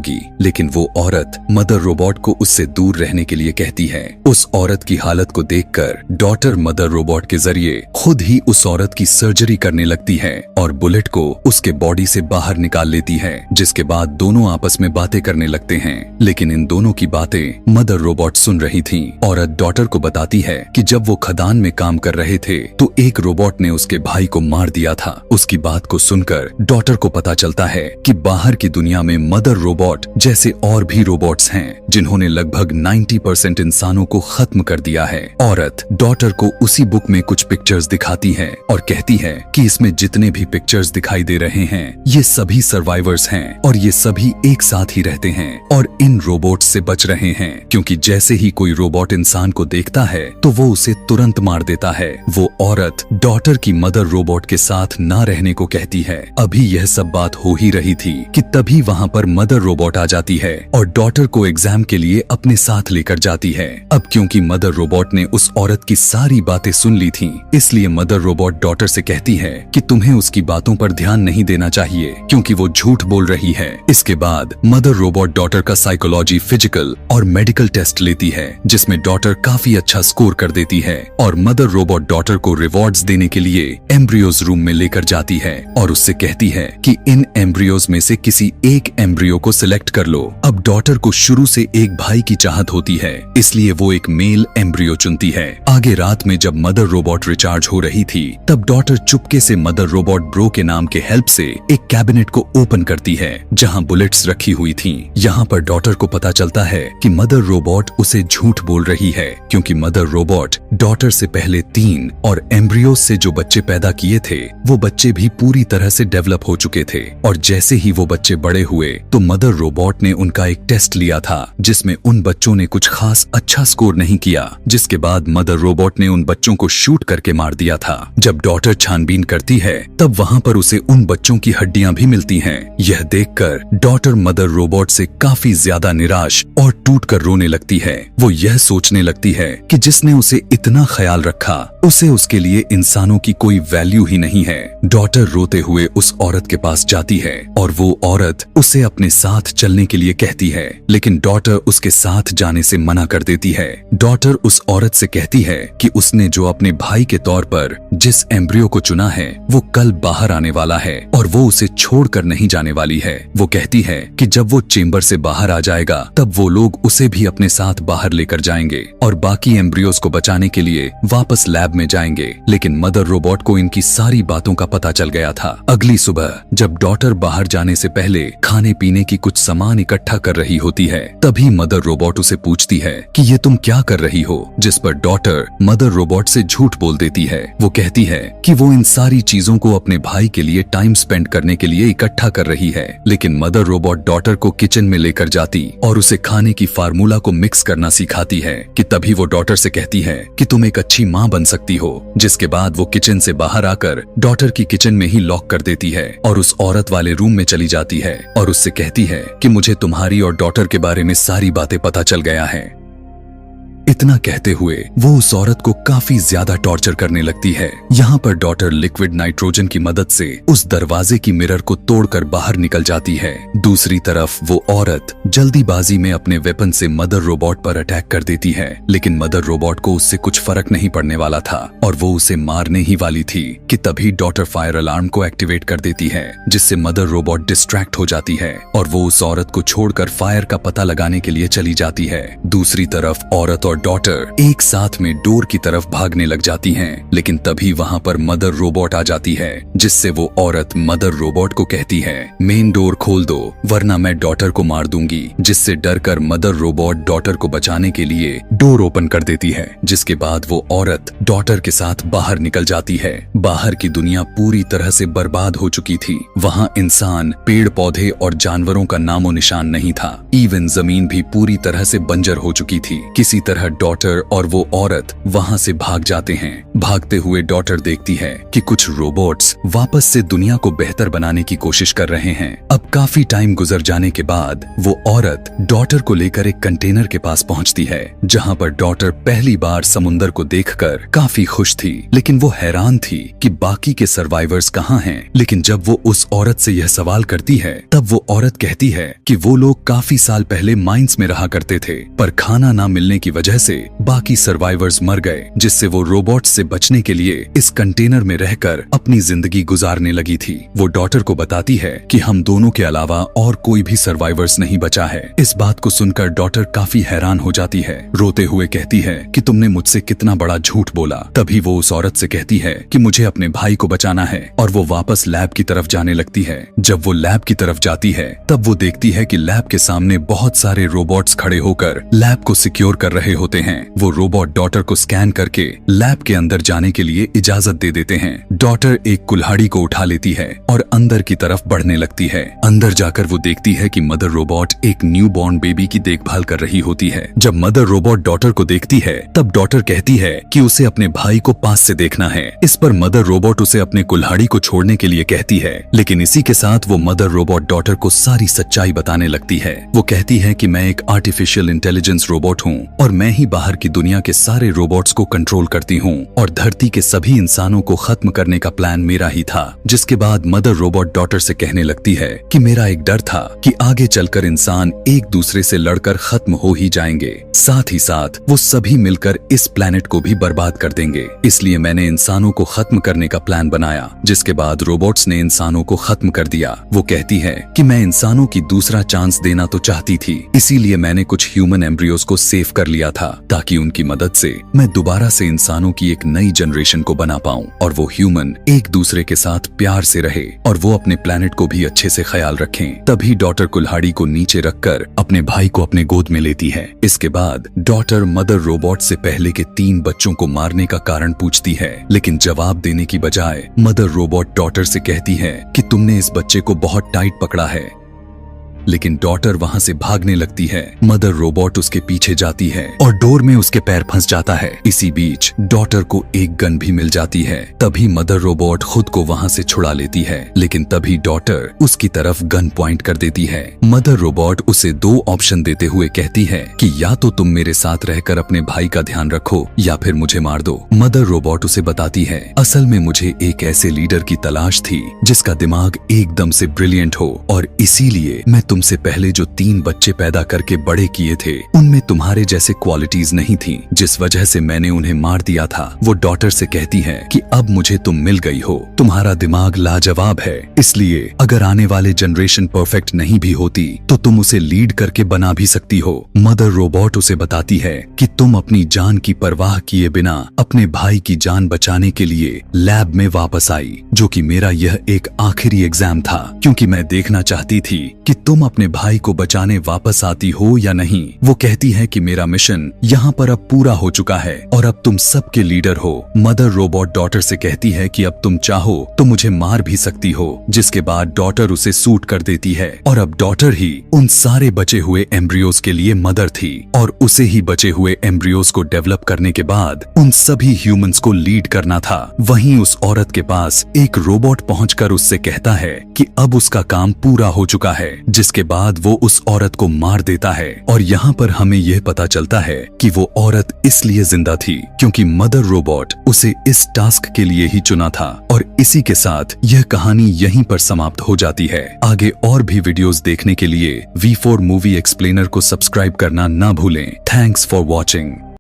जाओगी। लेकिन वो औरत मदर रोबोट को उससे दूर रहने के लिए कहती है। उस औरत की हालत को देखकर डॉटर मदर रोबोट के जरिए खुद ही उस औरत की सर्जरी करने लगती है और बुलेट को उसके बॉडी से बाहर निकाल लेती है, जिसके बाद दोनों आपस में बातें करने लगते हैं। लेकिन इन दोनों की बातें मदर रोबोट सुन रही थी। औरत डॉटर को बताती है कि जब वो खदान में काम कर रहे थे तो एक रोबोट ने उसके भाई को मार दिया था। उसकी बात को सुनकर डॉटर को पता चलता है कि बाहर की दुनिया में मदर रोबोट जैसे और भी रोबोट्स हैं जिन्होंने लगभग 90% इंसानों को खत्म कर दिया है। औरत डॉटर को उसी बुक में कुछ पिक्चर्स दिखाती है और कहती है कि इसमें जितने भी पिक्चर्स दिखाई दे रहे हैं ये सभी सर्वाइवर्स हैं और ये सभी एक साथ ही रहते हैं और इन रोबोट से बच रहे हैं, क्योंकि जैसे ही कोई रोबोट इंसान को देखता है तो वो उसे तुरंत मार देता है। वो औरत डॉटर की मदर रोबोट के साथ ना रहने को कहती है। अभी यह सब बात हो ही रही थी कि तभी वहाँ पर मदर रोबोट आ जाती है और डॉटर को एग्जाम के लिए अपने साथ लेकर जाती है। अब क्योंकि मदर रोबोट ने उस औरत की सारी बातें सुन ली थी, इसलिए मदर रोबोट डॉटर से कहती है कि तुम्हें उसकी बातों पर ध्यान नहीं देना चाहिए क्योंकि वो झूठ बोल रही है। इसके बाद मदर रोबोट डॉटर का साइकोलॉजी, फिजिकल और मेडिकल टेस्ट लेती है, जिसमें डॉटर काफी अच्छा स्कोर कर देती है और मदर रोबोट डॉटर को रिवॉर्ड्स देने के लिए एम्ब्रियोज रूम में लेकर जाती है और उससे कहती है कि इन एम्ब्रियोज में से किसी एक एम्ब्रियो को सिलेक्ट कर लो। अब डॉटर को शुरू से एक भाई की चाहत होती है, इसलिए वो एक मेल एम्ब्रियो चुनती है। आगे रात में जब मदर रोबोट रिचार्ज हो रही थी तब डॉटर चुपके से मदर रोबोट ब्रो के नाम के हेल्प से एक कैबिनेट को ओपन करती है जहां बुलेट्स रखी हुई थी। यहाँ पर डॉटर को पता चलता है कि मदर रोबोट उसे झूठ बोल रही है, क्योंकि मदर रोबोट डॉटर से पहले 3 और एम्ब्रियोज से जो बच्चे पैदा किए थे वो बच्चे भी पूरी तरह से डेवलप हो चुके थे। और जैसे ही वो बच्चे बड़े हुए तो मदर रोबोट ने उनका एक टेस्ट लिया था जिसमें उन बच्चों ने कुछ खास अच्छा स्कोर नहीं किया, जिसके बाद मदर रोबोट ने उन बच्चों को शूट करके मार दिया था। जब डॉटर छानबीन करती है तब वहाँ पर उसे उन बच्चों की हड्डियां भी मिलती हैं। यह देखकर डॉटर मदर रोबोट से काफी ज्यादा निराश और टूट कर रोने लगती है। वो यह सोचने लगती है कि जिसने उसे इतना ख्याल रखा उसे उसके लिए इंसानों की कोई वैल्यू ही नहीं है। डॉटर रोते हुए उस औरत के पास जाती है और वो औरत उसे अपने साथ चलने के लिए कहती है, लेकिन डॉटर उसके साथ जाने से मना कर देती है। डॉटर उस औरत से कहती है कि उसने जो अपने भाई के तौर पर जिस एम्ब्रियो को चुना है वो कल बाहर आने वाला है और वो उसे छोड़कर नहीं जाने वाली है। वो कहती है कि जब वो चेंबर से बाहर आ जाएगा तब वो लोग उसे भी अपने साथ बाहर लेकर जाएंगे और बाकी एम्ब्रियोज को बचाने के लिए वापस लैब में जाएंगे। लेकिन मदर रोबोट को इनकी सारी बातों का पता चल गया था। अगली सुबह जब डॉटर बाहर जाने से पहले खाने पीने की कुछ सामान इकट्ठा कर रही होती है तभी मदर रोबोट उसे पूछती है कि ये तुम क्या कर रही हो, जिस पर डॉटर मदर रोबोट से झूठ बोल देती है। वो कहती है कि वो इन सारी चीजों को अपने भाई के लिए टाइम स्पेंड करने के लिए इकट्ठा कर रही है। लेकिन मदर रोबोट डॉटर को किचन में लेकर जाती और उसे खाने की फार्मूला को मिक्स करना सिखाती है कि तभी वो डॉटर से कहती है कि तुम एक अच्छी माँ बन सकती हो। जिसके बाद वो किचन से बाहर आकर डॉटर की किचन में ही लॉक कर देती है और उस औरत वाले रूम में चली जाती है और उससे कहती है कि मुझे तुम्हारी और डॉटर के बारे में सारी बातें पता चल गया है। इतना कहते हुए वो उस औरत को काफी ज्यादा टॉर्चर करने लगती है। यहाँ पर डॉटर लिक्विड नाइट्रोजन की मदद से उस दरवाजे की मिरर को तोड़कर बाहर निकल जाती है। दूसरी तरफ वो औरत जल्दीबाजी में अपने वेपन से मदर रोबोट पर अटैक कर देती है, लेकिन मदर रोबोट को उससे कुछ फर्क नहीं पड़ने वाला था और वो उसे मारने ही वाली थी कि तभी डॉटर फायर अलार्म को एक्टिवेट कर देती है, जिससे मदर रोबोट डिस्ट्रैक्ट हो जाती है और वो उस औरत को छोड़कर फायर का पता लगाने के लिए चली जाती है। दूसरी तरफ औरत और डॉटर एक साथ में डोर की तरफ भागने लग जाती हैं, लेकिन तभी वहाँ पर मदर रोबोट आ जाती है, जिससे वो औरत मदर रोबोट को कहती है मेन डोर खोल दो वरना मैं डॉटर को मार दूंगी। जिससे डरकर मदर रोबोट डॉटर को बचाने के लिए डोर ओपन कर देती है, जिसके बाद वो औरत डॉटर के साथ बाहर निकल जाती है। बाहर की दुनिया पूरी तरह से बर्बाद हो चुकी थी। वहाँ इंसान, पेड़ पौधे और जानवरों का नामो निशान नहीं था। इवन जमीन भी पूरी तरह से बंजर हो चुकी थी। किसी तरह तरह डॉटर और वो औरत वहां से भाग जाते हैं। भागते हुए डॉटर देखती है कि कुछ रोबोट्स वापस से दुनिया को बेहतर बनाने की कोशिश कर रहे हैं। अब काफी टाइम गुजर जाने के बाद वो औरत डॉटर को लेकर एक कंटेनर के पास पहुंचती है, जहां पर डॉटर पहली बार समुंदर को देखकर काफी खुश थी, लेकिन वो हैरान थी कि बाकी के सर्वाइवर्स कहाँ हैं। लेकिन जब वो उस औरत से यह सवाल करती है, तब वो औरत कहती है कि वो लोग काफी साल पहले माइंस में रहा करते थे, पर खाना ना मिलने की वजह से बाकी सर्वाइवर्स मर गए, जिससे वो रोबोट से बचने के लिए इस कंटेनर में रहकर अपनी जिंदगी गुजारने लगी थी। वो डॉटर को बताती है कि हम दोनों के अलावा और कोई भी सर्वाइवर्स नहीं बचा है। इस बात को सुनकर डॉटर काफी हैरान हो जाती है, रोते हुए कहती है कि तुमने मुझसे कितना बड़ा झूठ बोला। तभी वो उस औरत से कहती है कि मुझे अपने भाई को बचाना है, और वो वापस लैब की तरफ जाने लगती है। जब वो लैब की तरफ जाती है, तब वो देखती है कि लैब के सामने बहुत सारे रोबोट्स खड़े होकर लैब को सिक्योर कर रहे होते हैं। वो रोबोट डॉटर को स्कैन करके लैब के अंदर जाने के लिए इजाजत दे देते हैं। डॉटर एक कुल्हाड़ी को उठा लेती है और अंदर की तरफ बढ़ने लगती है। अंदर जाकर वो देखती है कि मदर रोबोट एक न्यू बॉर्न बेबी की देखभाल कर रही होती है। जब मदर रोबोट डॉटर को देखती है, तब डॉटर कहती है कि उसे अपने भाई को पास से देखना है। इस पर मदर रोबोट उसे अपने कुल्हाड़ी को छोड़ने के लिए कहती है, लेकिन इसी के साथ वो मदर रोबोट डॉटर को सारी सच्चाई बताने लगती है। वो कहती है कि मैं एक आर्टिफिशियल इंटेलिजेंस रोबोट हूँ और मैं ही बाहर की दुनिया के सारे रोबोट्स को कंट्रोल करती हूँ, और धरती के सभी इंसानों को खत्म करने का प्लान मेरा ही था। जिसके बाद मदर रोबोट डॉटर से कहने लगती है कि मेरा एक डर था कि आगे चलकर इंसान एक दूसरे से लड़कर खत्म हो ही जाएंगे, साथ ही साथ वो सभी मिलकर इस प्लेनेट को भी बर्बाद कर देंगे। इसलिए मैंने इंसानों को खत्म करने का प्लान बनाया, जिसके बाद रोबोट्स ने इंसानों को खत्म कर दिया। वो कहती है कि मैं इंसानों की दूसरा चांस देना तो चाहती थी, इसीलिए मैंने कुछ ह्यूमन एम्ब्रियोज को सेव कर लिया था, ताकि उनकी मदद से मैं दोबारा से इंसानों की एक नई जनरेशन को बना पाऊं, और वो ह्यूमन एक दूसरे के साथ प्यार से रहे और वो अपने प्लेनेट को भी अच्छे से ख्याल रखें। तभी डॉटर कुल्हाड़ी को नीचे रखकर अपने भाई को अपने गोद में लेती है। इसके बाद डॉटर मदर रोबोट से पहले के 3 बच्चों को मारने का कारण पूछती है, लेकिन जवाब देने की बजाय मदर रोबोट डॉटर से कहती है कि तुमने इस बच्चे को बहुत टाइट पकड़ा है। लेकिन डॉटर वहां से भागने लगती है। मदर रोबोट उसके पीछे जाती है और डोर में उसके पैर फंस जाता है। इसी बीच डॉटर को एक गन भी मिल जाती है। तभी मदर रोबोट खुद को वहां से छुड़ा लेती है, लेकिन तभी डॉटर उसकी तरफ गन पॉइंट कर देती है। मदर रोबोट उसे 2 ऑप्शन देते हुए कहती है कि या तो तुम मेरे साथ रहकर अपने भाई का ध्यान रखो या फिर मुझे मार दो। मदर रोबोट उसे बताती है, असल में मुझे एक ऐसे लीडर की तलाश थी जिसका दिमाग एकदम से ब्रिलियंट हो, और इसीलिए मैं तुमसे पहले जो 3 बच्चे पैदा करके बड़े किए थे उनमें तुम्हारे जैसे क्वालिटीज नहीं थी, जिस वजह से मैंने उन्हें मार दिया था। वो डॉटर से कहती है कि अब मुझे तुम मिल गई हो, तुम्हारा दिमाग लाजवाब है, इसलिए अगर आने वाले जनरेशन परफेक्ट नहीं भी होती तो तुम उसे लीड करके बना भी सकती हो। मदर रोबोट उसे बताती है कि तुम अपनी जान की परवाह किए बिना अपने भाई की जान बचाने के लिए लैब में वापस आई, जो कि मेरा यह एक आखिरी एग्जाम था, क्योंकि मैं देखना चाहती थी कि तुम अपने भाई को बचाने वापस आती हो या नहीं। वो कहती है कि मेरा मिशन यहाँ पर अब पूरा हो चुका है और अब तुम सबके लीडर हो। मदर रोबोट डॉटर से कहती है कि अब तुम चाहो तो मुझे मार भी सकती हो, जिसके बाद डॉटर उसे सूट कर देती है, और अब डॉटर ही उन सारे बचे हुए एम्ब्रियोज के लिए मदर थी, और उसे ही बचे हुए एम्ब्रियोज को डेवलप करने के बाद उन सभी ह्यूमंस को लीड करना था। वहीं उस औरत के पास एक रोबोट पहुंचकर उससे कहता है कि अब उसका काम पूरा हो चुका है, जिसके बाद वो उस औरत को मार देता है। और यहाँ पर हमें यह पता चलता है कि वो औरत इसलिए जिंदा थी क्योंकि मदर रोबोट उसे इस टास्क के लिए ही चुना था। और इसी के साथ यह कहानी यहीं पर समाप्त हो जाती है। आगे और भी वीडियोस देखने के लिए V4 मूवी एक्सप्लेनर को सब्सक्राइब करना ना भूलें। Thanks for watching.